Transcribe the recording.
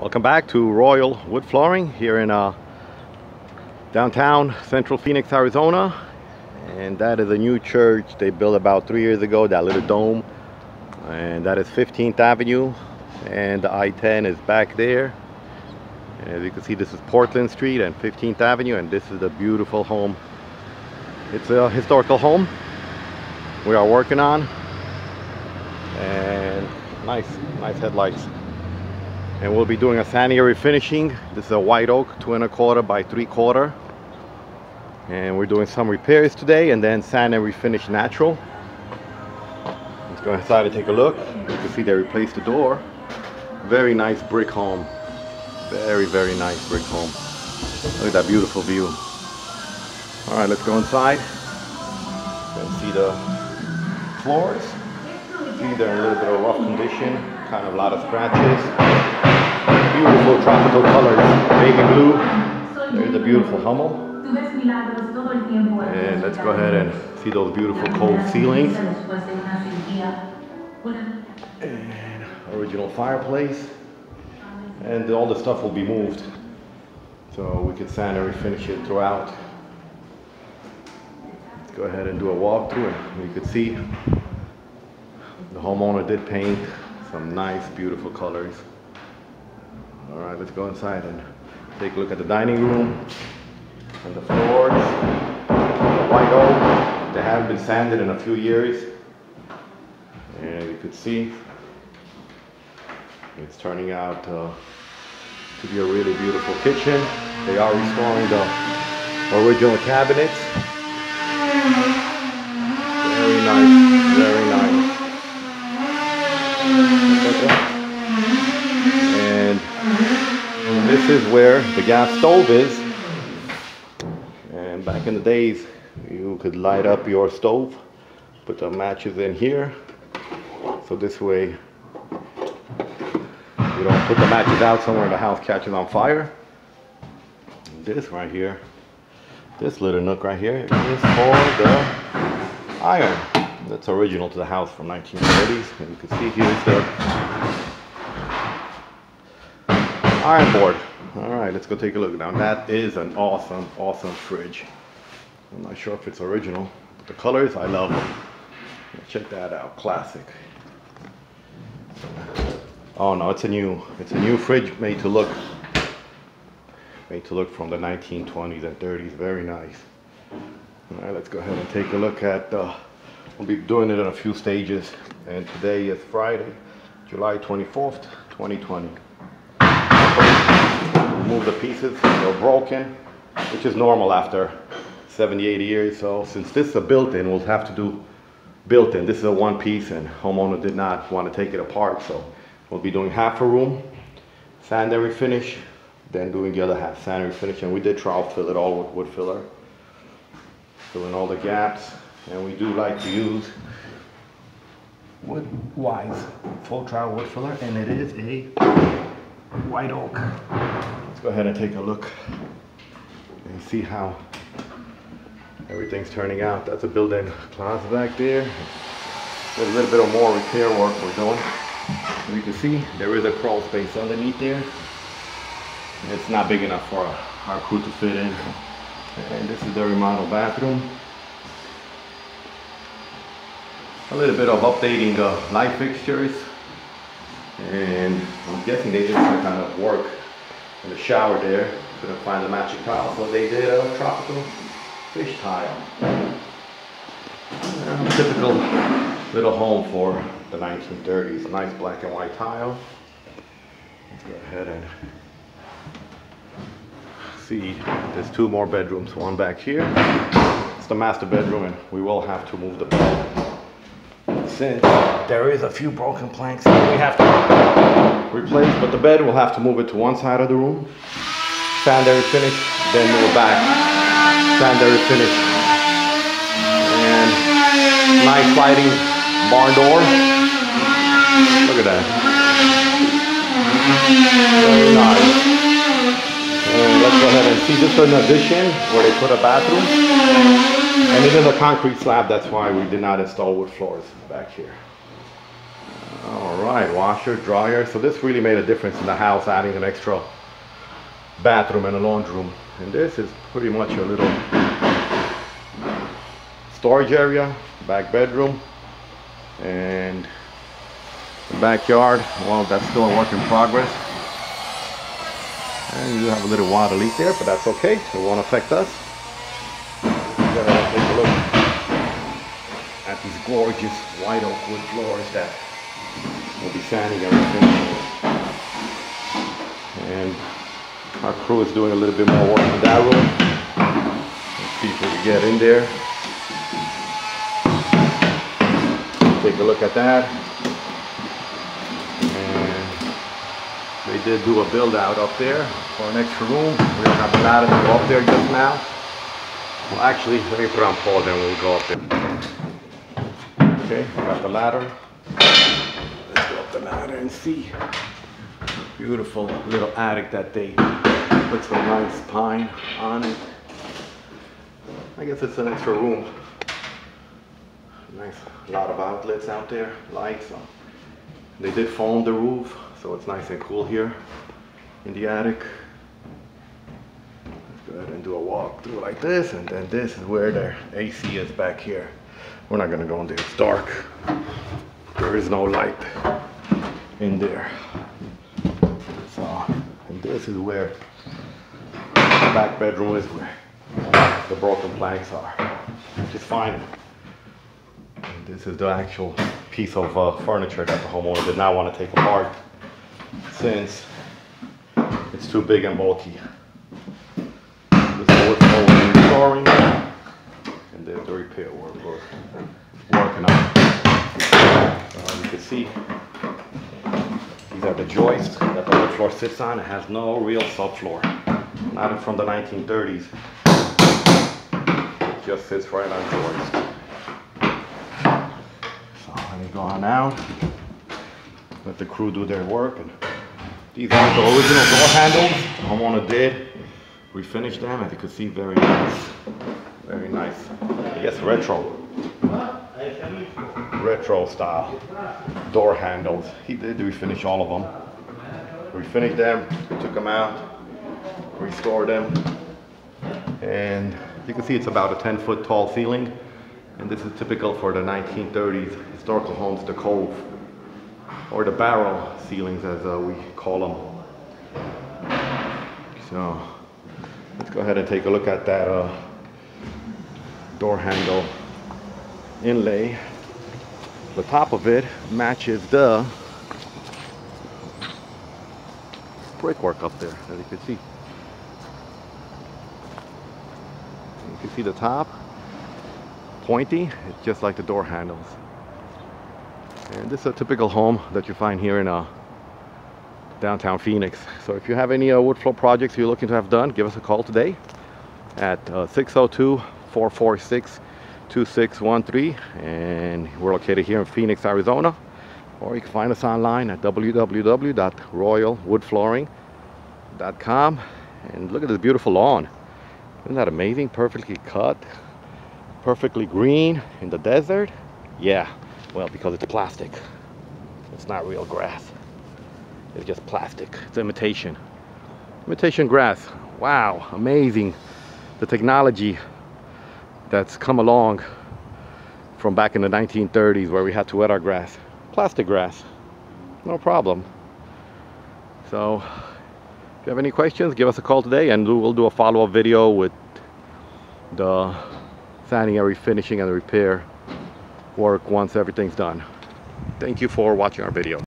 Welcome back to Royal Wood Flooring here in downtown Central Phoenix, Arizona. And that is a new church they built about 3 years ago, that little dome. And that is 15th Avenue, and the I-10 is back there. And as you can see, this is Portland Street and 15th Avenue, and this is a beautiful home. It's a historical home we are working on, and nice headlights. And we'll be doing a sanitary finishing. This is a white oak, 2¼ by 3/4. And we're doing some repairs today, and then sanitary finish natural. Let's go inside and take a look. You can see they replaced the door. Very nice brick home. Very nice brick home. Look at that beautiful view. All right, let's go inside and see the floors. See, they're in a little bit of rough condition. Kind of a lot of scratches. Beautiful tropical colors, baby blue. There's a beautiful Hummel. And let's go ahead and see those beautiful cold ceilings. And original fireplace. And all the stuff will be moved, so we can sanitary finish it throughout. Let's go ahead and do a walkthrough, and you can see the homeowner did paint some nice, beautiful colors. All right, let's go inside and take a look at the dining room and the floors. The white oak, they haven't been sanded in a few years. And you can see it's turning out to be a really beautiful kitchen. They are restoring the original cabinets. Very nice, very nice. And this is where the gas stove is. And back in the days, you could light up your stove, put the matches in here. So this way, you don't put the matches out somewhere the house catches on fire. This right here, this little nook right here is for the iron. That's original to the house from 1930s. And you can see here's the iron board. All right, let's go take a look. Now that is an awesome fridge. I'm not sure if it's original, but the colors, I love them. Check that out, classic. Oh no, it's a new fridge made to look from the 1920s and 30s. Very nice. All right, let's go ahead and take a look at. We'll be doing it in a few stages, and today is Friday, July 24th, 2020. Remove the pieces, they're broken, which is normal after 70, 80 years. So since this is a built-in, we'll have to do built-in. This is a one piece, and homeowner did not want to take it apart, so we'll be doing half a room, sanitary finish, then doing the other half, sanitary finish. And we did trowel fill it all with wood filler, fill in all the gaps. And we do like to use Wood-Wise full trowel wood filler, and it is a white oak. Let's go ahead and take a look and see how everything's turning out. That's a built-in closet back there. There's a little bit of more repair work we're doing. As you can see, there is a crawl space underneath there. It's not big enough for our crew to fit in. And this is the remodeled bathroom. A little bit of updating the light fixtures, and I'm guessing they did some kind of work in the shower there. Couldn't find the matching tile, so they did a tropical fish tile. Typical little home for the 1930s. Nice black and white tile. Let's go ahead and see. There's two more bedrooms, one back here. It's the master bedroom, and we will have to move the bed. Since there is a few broken planks that we have to replace, but the bed, we'll have to move it to one side of the room, sanitary finish, then move it back, sanitary finish. And nice sliding barn door. Look at that. Very nice. And let's go ahead and see, this is an addition where they put a bathroom. And it is a concrete slab, that's why we did not install wood floors back here. All right, washer, dryer. So this really made a difference in the house, adding an extra bathroom and a laundry room. And this is pretty much a little storage area, back bedroom, and the backyard. Well, that's still a work in progress. And you do have a little water leak there, but that's okay. It won't affect us. Go ahead and take a look at these gorgeous white oak wood floors that we'll be sanding and refinishing. And our crew is doing a little bit more work in that room. Let's see if we can get in there. Take a look at that. And they did do a build out up there for an extra room. We don't have the ladder to go up there just now. Well, actually, let me put on pause and we'll go up there. Okay, we got the ladder. Let's go up the ladder and see. Beautiful little attic that they put some nice pine on it. I guess it's an extra room. Nice, a lot of outlets out there, lights. They did foam the roof, so it's nice and cool here in the attic. Let's go ahead and do a walk through like this, and then this is where their AC is back here. We're not gonna go in there, it's dark. There is no light in there. So, and this is where the back bedroom is, where the broken planks are, which is fine. And this is the actual piece of furniture that the homeowner did not want to take apart since it's too big and bulky. This is what's flooring, and then the repair work we're working on. You can see these are the joists that the wood floor sits on. It has no real subfloor, not from the 1930s. It just sits right on joists. So let me go on out, let the crew do their work. And these are the original door handles the homeowner did. We finished them, as you can see, very nice. Very nice. I guess retro style door handles. He did refinish all of them. We finished them, took them out, restored them, and you can see it's about a 10-foot tall ceiling, and this is typical for the 1930s historical homes, the cove, or the barrel ceilings as we call them. So let's go ahead and take a look at that door handle inlay. The top of it matches the brickwork up there, as you can see. You can see the top, pointy, it's just like the door handles. And this is a typical home that you find here in downtown Phoenix. So if you have any wood floor projects you're looking to have done, give us a call today at 602-446-2613, and we're located here in Phoenix, Arizona. Or you can find us online at www.royalwoodflooring.com. And look at this beautiful lawn. Isn't that amazing? Perfectly cut, perfectly green in the desert. Yeah, well, because it's plastic. It's not real grass. It's just plastic. It's imitation. Imitation grass. Wow, amazing. The technology that's come along from back in the 1930s where we had to wet our grass. Plastic grass. No problem. So if you have any questions, give us a call today and we'll do a follow-up video with the sanding and refinishing and repair work once everything's done. Thank you for watching our video.